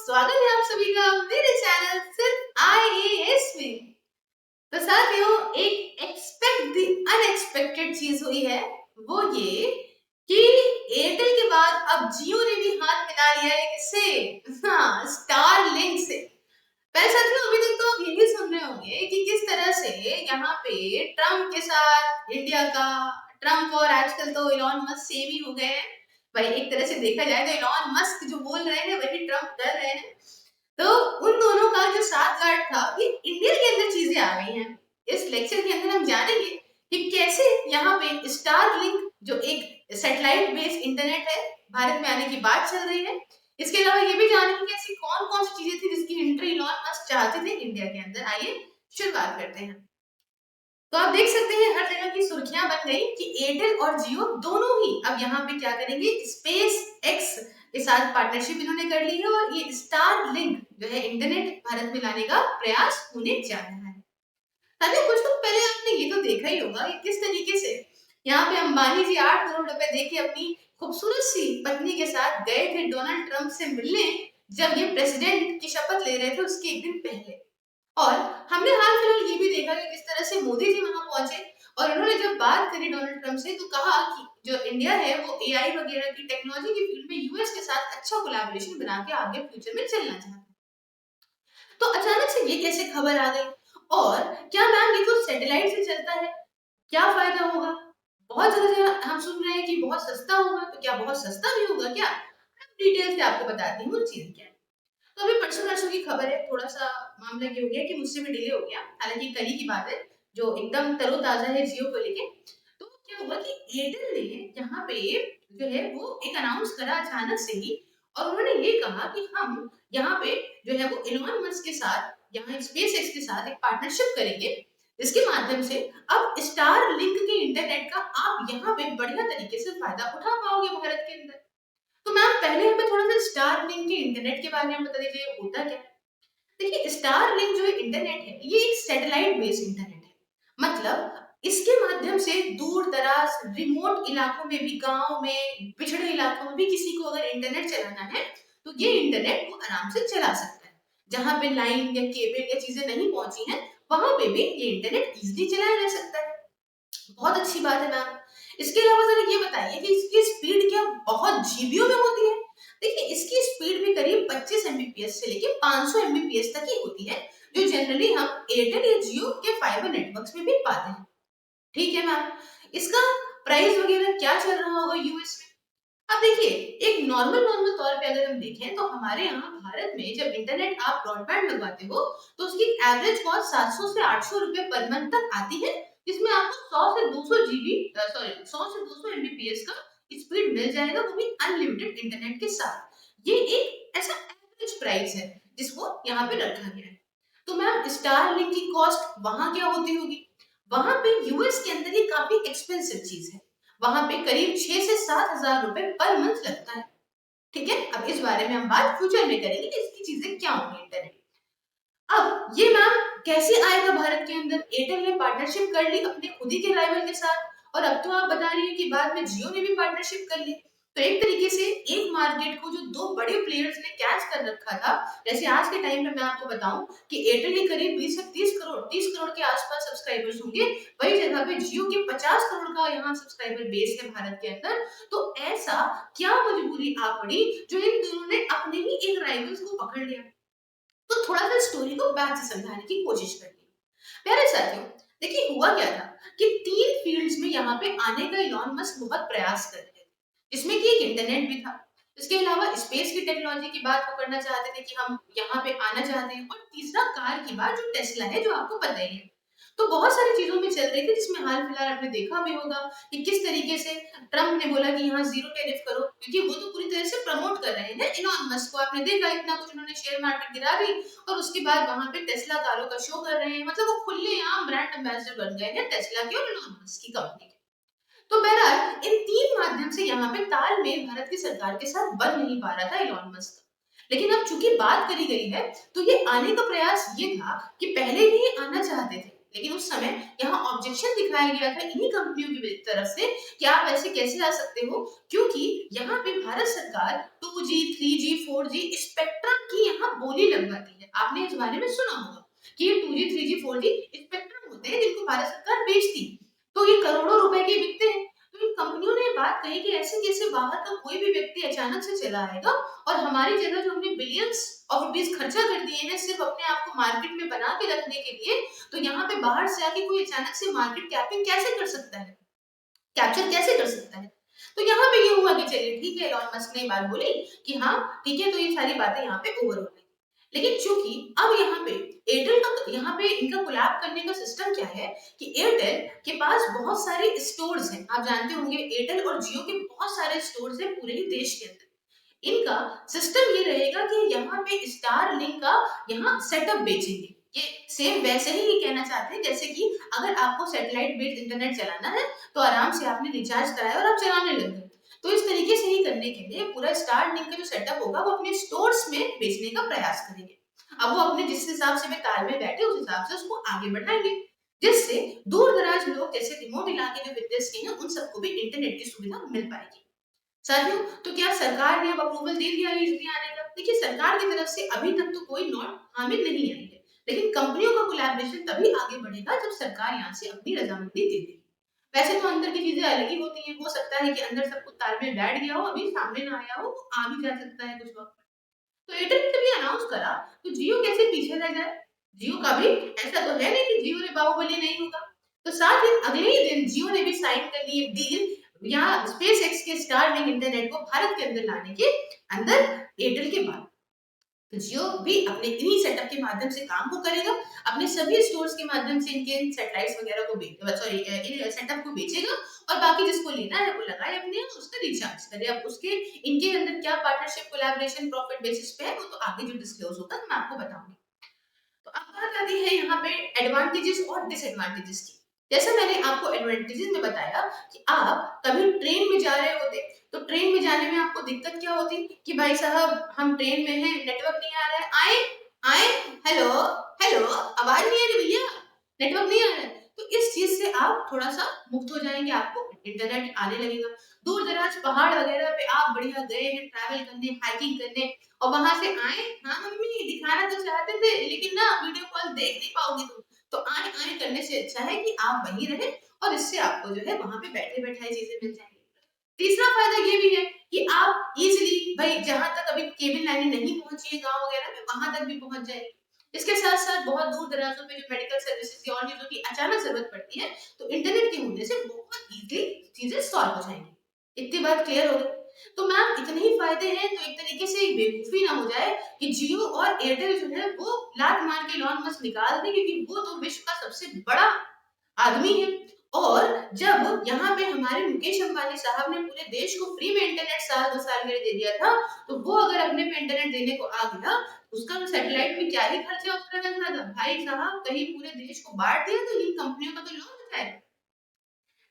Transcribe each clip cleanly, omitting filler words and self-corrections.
स्वागत है आप सभी का मेरे चैनल सिर्फ आईएएस में। तो साथियों, एक एक्सपेक्ट द अनएक्सपेक्टेड चीज हुई है, वो ये कि एयरटेल के बाद अब जियो ने भी हाथ मिला लिया है किससे? हाँ, स्टारलिंक से। पहले साथियों, अभी तक तो आप यही सुन रहे होंगे कि किस तरह से यहाँ पे ट्रम्प के साथ इंडिया का, ट्रम्प और आजकल तो इलॉन मस्क सेम ही हो गए हैं। भाई एक तरह से देखा जाए तो इलॉन मस्क जो बोल रहे हैं वही ट्रम्प कर रहे हैं। तो उन दोनों का जो साथ गांठ था, ये इंडिया के अंदर चीजें आ गई हैं। इस लेक्चर के अंदर हम जानेंगे कि कैसे यहाँ पे स्टारलिंक जो एक सैटेलाइट बेस्ड इंटरनेट है, भारत में आने की बात चल रही है। इसके अलावा ये भी जानेंगे कि ऐसी कौन कौन सी चीजें थी जिसकी एंट्री इलॉन मस्क चाहते थे इंडिया के अंदर। आइए शुरुआत करते हैं। तो आप देख सकते हैं हर जगह की सुर्खियां बन गई कि एयरटेल और जियो दोनों ही अब यहाँ पे क्या करेंगे, स्पेस एक्स के साथ पार्टनरशिप इन्होंने कर ली है और ये स्टार लिंक जो है इंटरनेट भारत में लाने का प्रयास होने जा रहा है। अरे कुछ तो पहले आपने ये तो देखा ही होगा कि किस तरीके से यहाँ पे अंबानी जी 8 करोड़ रुपए देके अपनी खूबसूरत सी पत्नी के साथ गए थे डोनाल्ड ट्रंप से मिलने, जब ये प्रेसिडेंट की शपथ ले रहे थे उसके एक दिन पहले। और हमने हाल फिलहाल ये भी देखा कि किस तरह से मोदी जी वहां पहुंचे और उन्होंने जब बात करी डोनाल्ड ट्रंप से तो कहा कि जो इंडिया है वो एआई वगैरह की टेक्नोलॉजी की फील्ड में यूएस के साथ अच्छा कोलैबोरेशन बना के आगे फ्यूचर में चलना चाहता है। तो अचानक से ये कैसे खबर आ गई? और क्या मैम ये तो सैटेलाइट से चलता है, क्या फायदा होगा? बहुत जगह हम सुन रहे हैं कि बहुत सस्ता होगा, तो क्या बहुत सस्ता भी होगा क्या? डिटेल से आपको बताती हूँ चीज क्या है। तो अभी परसों नरसों की खबर है, थोड़ा सा मामला ये हो गया कि मुझसे भी डिले हो गया, हालांकि कल ही की बात है, जो एकदम तरोताजा है जियो को लेके। तो क्या हुआ कि एयरटेल ने यहाँ पे जो है वो एक अनाउंस करा अचानक से ही, और उन्होंने ये कहा कि हम यहाँ पे जो है वो इलॉन मस्क के साथ, यहाँ स्पेस एक्स के साथ एक पार्टनरशिप करेंगे, जिसके माध्यम से अब स्टार लिंक के इंटरनेट का आप यहाँ पे बढ़िया तरीके से फायदा उठा पाओगे भारत के अंदर। तो मैम पहले हमें थोड़ा सा स्टार लिंक के इंटरनेट के बारे में बता दीजिए, होता क्या है? देखिए, स्टार लिंक जो इंटरनेट है ये एक सैटेलाइट बेस्ड इंटरनेट है। मतलब इसके माध्यम से दूर दराज रिमोट इलाकों में भी, गांव में, पिछड़े इलाकों में भी किसी को अगर इंटरनेट चलाना है तो ये इंटरनेट वो आराम से चला सकता है। जहां पे लाइन या केबल या चीजें नहीं पहुंची हैं, वहां पे भी ये इंटरनेट इजीली चलाया जा सकता है। बहुत अच्छी बात है मैम। इसके अलावा जरा ये बताइए कि इसकी स्पीड क्या बहुत जीबीओ में होती है? देखिए, इसकी स्पीड भी करीब 25 एमबीपीएस से लेके 500 एमबीपीएस तक ही होती है, जो जनरली हम एयरटेल या जियो के फाइबर नेटवर्क्स में भी पाते हैं। ठीक है मैम। इसका प्राइस वगैरह क्या चल रहा होगा यूएस में? अब देखिए, एक नॉर्मल नॉर्मल तौर पे अगर हम देखें तो हमारे यहाँ भारत में जब इंटरनेट आप ब्रॉडबैंड लगवाते हो तो उसकी एवरेज कॉस्ट 700 से 800 रुपए पर मंथ तक आती है, जिसमें आपको 100 से 200 जीबी, सॉरी 100 से 200 एमबीपीएस का स्पीड मिल जाएगा, वो भी अनलिमिटेड इंटरनेट के साथ। ये एक ऐसा एवरेज प्राइस है जिसको यहाँ पे रखा गया है। तो मैम स्टार लिंक की कॉस्ट वहां क्या होती होगी? वहां पे यूएस के अंदर ये काफी एक्सपेंसिव चीज है, वहां पे करीब 6 से 7 हजार रुपए पर मंथ लगता है। ठीक है, अब इस बारे में हम बात फ्यूचर में करेंगे कि इसकी चीजें क्या होंगी इंटरनेट। अब ये मैम कैसे आएगा भारत के अंदर? एयरटेल ने पार्टनरशिप कर ली अपने खुद ही के राइवल के साथ, और अब तो आप बता रही हैं कि बाद में जियो ने भी पार्टनरशिप कर ली। तो एक तरीके से एक मार्केट को जो दो बड़े प्लेयर्स ने कैच कर रखा था, जैसे आज के टाइम पे मैं आपको बताऊं कि एयरटेल के करीब 20 से 30 करोड़ के आसपास सब्सक्राइबर्स होंगे, वही जगह पे जियो के 50 करोड़ का यहाँ सब्सक्राइबर बेस है भारत के अंदर। तो ऐसा क्या मजबूरी आ पड़ी जो इन दोनों ने अपने ही एक राइवल्स को पकड़ लिया? तो थोड़ा सा स्टोरी को बैक से समझाने की कोशिश करती हूँ। प्यारे साथियों, देखिए हुआ क्या था कि 3 फील्ड्स में यहाँ पे आने का इलॉन मस्क बहुत प्रयास कर रहे थे, जिसमें कि एक इंटरनेट भी था। इसके अलावा स्पेस की टेक्नोलॉजी की बात वो करना चाहते थे कि हम यहाँ पे आना चाहते हैं, और तीसरा कार की बात जो टेस्ला है, जो आपको पता ही है। तो बहुत सारी चीजों में चल रही थी, जिसमें हाल फिलहाल आपने देखा भी होगा कि किस तरीके से ट्रम्प ने बोला कि यहाँ जीरो टैरिफ करो, क्योंकि वो तो पूरी तरह से प्रमोट कर रहे हैं इलॉन मस्क को। आपने देखा इतना कुछ उन्होंने शेयर मार्केट गिरा दी, और उसके बाद वहां पे टेस्ला कारों का शो कर रहे हैं। मतलब वो खुलेआम ब्रांड एम्बेसडर बन गए हैं टेस्ला के और इलॉन मस्क की कंपनी के। तो बहरहाल इन 3 माध्यम से यहाँ पे तालमेल भारत की सरकार के साथ बन नहीं पा रहा था इलॉन मस्क का। लेकिन अब चूंकि बात करी गई है, तो ये आने का प्रयास ये था कि पहले भी ये आना चाहते थे, लेकिन उस समय यहाँ ऑब्जेक्शन दिखाया गया था इन्हीं कंपनियों की तरफ से कि आप ऐसे कैसे आ सकते हो, क्योंकि यहाँ पे भारत सरकार 2G, 3G, 4G स्पेक्ट्रम की यहाँ बोली लगवाती है। आपने इस बारे में सुना होगा कि ये 2G, 3G, 4G स्पेक्ट्रम होते हैं जिनको भारत सरकार बेचती, तो ये करोड़ों रुपए के बिकते हैं। तो इन कंपनियों ने बात कही कि ऐसे कैसे बाहर का कोई भी व्यक्ति अचानक से चला आएगा और हमारी जगह जो हमने बिलियंस ऑफ रुपीज खर्चा कर दिए हैं सिर्फ अपने आप को मार्केट में बना के रखने के लिए, तो यहाँ पे बाहर से आके कोई अचानक से मार्केट कैपिंग कैसे कर सकता है, कैप्चर कैसे कर सकता है। तो यहाँ पे ये हुआ कि चलिए ठीक है, एलॉन मस्क ने बात बोली कि हाँ ठीक है, तो ये सारी बातें यहाँ पे ओवर हो गई। लेकिन चूंकि अब यहाँ पे एयरटेल का, यहाँ पे इनका कोलैब करने का सिस्टम क्या है कि एयरटेल के पास बहुत सारे स्टोर्स हैं। आप जानते होंगे एयरटेल और जियो के बहुत सारे स्टोर्स हैं पूरे ही देश के अंदर। इनका सिस्टम ये रहेगा कि यहाँ पे स्टारलिंक का यहाँ सेटअप बेचेंगे। ये सेम वैसे ही ये कहना चाहते हैं जैसे कि अगर आपको सैटेलाइट बेस्ड इंटरनेट चलाना है तो आराम से आपने रिचार्ज कराया और आप चलाने लग गए। तो इस तरीके से ही करने के लिए पूरा स्टारलिंक का जो सेटअप होगा वो अपने स्टोर्स में बेचने का प्रयास करेंगे। अब वो अपने जिस हिसाब से वे ताल में बैठे उस हिसाब से उसको आगे बढ़ाएंगे, जिससे दूर दराज लोग जैसे रिमोट इलाके जो विदेश के हैं उन सबको भी इंटरनेट की सुविधा मिल पाएगी। साथियों, तो क्या सरकार ने अब अप्रूवल दे दिया है इसमें आने का? देखिए सरकार की तरफ से अभी तक तो कोई नोट हामिल नहीं आई है, लेकिन कंपनियों का कोलैबोरेशन तभी आगे बढ़ेगा जब सरकार यहाँ से अपनी रजामंदी दे देगी। वैसे तो अंदर की चीजें अलग ही होती हैं, हो सकता है कि अंदर सब कुछ तालमेल बैठ गया हो, अभी सामने ना आया हो, वो आ भी जा सकता है कुछ वक्त। तो एयरटेल ने तभी अनाउंस करा, तो जियो कैसे पीछे रह जाए? जियो का भी ऐसा तो है नहीं कि जियो ने बाहुबली नहीं होगा। तो साथ ही अगले ही दिन जियो ने भी साइन कर ली एक डील यहाँ स्पेस एक्स के स्टारलिंक इंटरनेट को भारत के अंदर लाने के अंदर एयरटेल के बाद। तो जियो भी अपने इन्हीं सेटअप के माध्यम से काम को करेगा, अपने सभी स्टोर्स के माध्यम से इनके सैटेलाइट्स वगैरह को सॉरी इन सेटअप को बेचेगा और बाकी जिसको लेना है वो लगाए अपने उसका रिचार्ज करे। अब उसके इनके अंदर क्या पार्टनरशिप कोलैबोरेशन प्रॉफिट बेसिस पे है वो तो आगे जो डिस्क्लोज होगा मैं आपको बताऊंगी। तो अब बात आती है यहाँ पे एडवांटेजेस और डिसएडवांटेजेस की। जैसे मैंने आपको एडवांटेजेस में बताया कि आप कभी ट्रेन में जा रहे होते तो ट्रेन में जाने में आपको दिक्कत क्या होती कि भाई साहब हम ट्रेन में हैं, नेटवर्क नहीं आ रहा है, आए आए, हेलो हेलो, आवाज नहीं आ रही भैया, नेटवर्क नहीं आ रहा है। तो इस चीज से आप थोड़ा सा मुक्त हो जाएंगे, आपको इंटरनेट आने लगेगा। दूर दराज पहाड़ वगैरह पे आप बढ़िया गए हैं ट्रैवल करने, हाइकिंग करने, और वहां से आए, हाँ मम्मी दिखाना तो चाहते थे लेकिन ना वीडियो कॉल देख नहीं पाओगी तुम, तो आए आए करने से अच्छा है कि आप वहीं रहे और इससे आपको जो है वहां पे बैठे बैठाए चीजें मिल जाएंगी। तीसरा फायदा ये भी है कि आप इजीली भाई जहां तक अभी केबल लाइनें नहीं पहुंची है गांव वगैरह में वहां तक भी पहुंच जाएगी। इसके साथ साथ बहुत दूर दराजों पे जो मेडिकल सर्विसेज या और चीजों की अचानक जरूरत पड़ती है तो इंटरनेट के होने से बहुत इजीली चीजें सॉल्व हो जाएंगी। इतनी बात क्लियर हो गई? तो मैम इतने ही फायदे हैं तो एक तरीके से बेवकूफी ना हो जाए कि जियो और एयरटेल जो है वो लात मार के एलॉन मस्क निकाल दे, क्योंकि वो तो विश्व का सबसे बड़ा आदमी है। और जब यहाँ पे हमारे मुकेश अंबानी साहब ने पूरे देश को फ्री में इंटरनेट साल 2 साल के लिए दे दिया था, तो वो अगर अपने पे इंटरनेट देने को आ गया, उसका तो सैटेलाइट में क्या ही खर्चा उसका लगना था भाई साहब, कहीं पूरे देश को बांट दिया तो इन कंपनियों का तो लॉस होता है।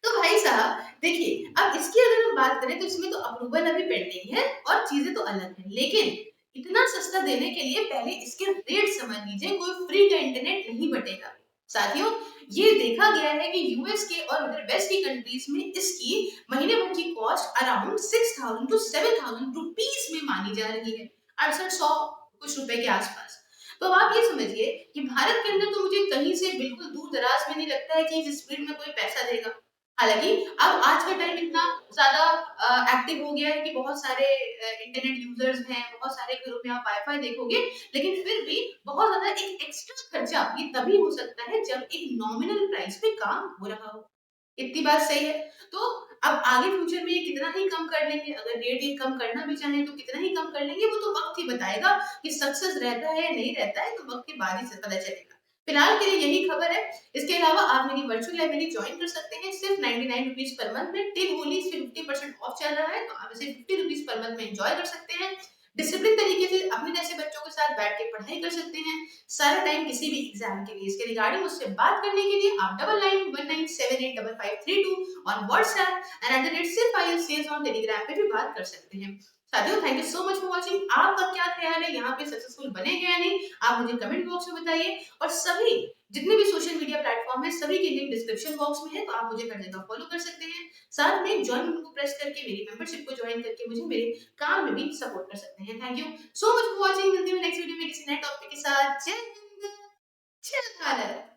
तो भाई साहब देखिए, अब इसकी अगर हम बात करें तो इसमें तो अप्रूवल अभी पेंडिंग है और चीजें तो अलग है, लेकिन इतना सस्ता देने के लिए पहले इसके रेट समझ लीजिए, कोई फ्री का इंटरनेट नहीं बटेगा। साथियों, ये देखा गया है कि यूएस के और उधर वेस्ट की कंट्रीज में इसकी महीने भर की कॉस्ट अराउंड 6000 टू 7000 रुपीस में मानी जा रही है, 6800 कुछ रुपए के आसपास। तो अब आप ये समझिए कि भारत के अंदर तो मुझे कहीं से बिल्कुल दूर दराज में नहीं लगता है कि इस स्पीड में कोई पैसा देगा। हालाँकि अब आज का टाइम इतना ज़्यादा एक्टिव हो गया है कि बहुत सारे इंटरनेट यूज़र्स हैं, बहुत सारे घरों में आप वाई-फाई देखोगे, लेकिन फिर भी बहुत ज़्यादा एक एक्स्ट्रा खर्चा ये तभी हो सकता है जब एक नॉमिनल प्राइस पे काम हो रहा हो। इतनी बात सही है? तो अब आगे फ्यूचर में ये कितना ही कम कर लेंगे, अगर रेट ये कम करना भी चाहें तो कितना ही कम कर लेंगे, वो तो वक़्त ही बताएगा कि सक्सेस रहता है या नहीं रहता है, तो वक़्त के बाद ही स पता चलेगा। फिलहाल के लिए यही खबर है। इसके अलावा आप मेरी वर्चुअल लाइब्रेरी ज्वाइन कर सकते हैं सिर्फ 99 रुपीज पर मंथ में। टिल होली इस पे 50% ऑफ चल रहा है, तो आप इसे 50 रुपीज पर मंथ में एंजॉय कर सकते हैं। डिसिप्लिन तरीके से अपने जैसे बच्चों के साथ बैठ के पढ़ाई कर सकते हैं सारा टाइम किसी भी एग्जाम के लिए। इसके रिगार्डिंग मुझसे बात करने के लिए आप 9919785532 on WhatsApp and @sifilsales on Telegram पे भी बात कर सकते हैं। साथियों, thank you so much for watching. आपका क्या ख्याल है यहाँ पे सक्सेसफुल बनेगा या नहीं, आप मुझे कमेंट बॉक्स में बताइए। और सभी जितने भी सोशल मीडिया प्लेटफॉर्म है सभी की लिंक डिस्क्रिप्शन बॉक्स में है, तो आप मुझे हर जगह फॉलो कर सकते हैं। साथ में जॉइन बटन को प्रेस करके मेरी मेंबरशिप को ज्वाइन करके मुझे मेरे काम में भी सपोर्ट कर सकते हैं। Thank you so much for watching. मिलती हूँ नेक्स्ट वीडियो में किसी नए टॉपिक के साथ। जय हिंद, जय भारत।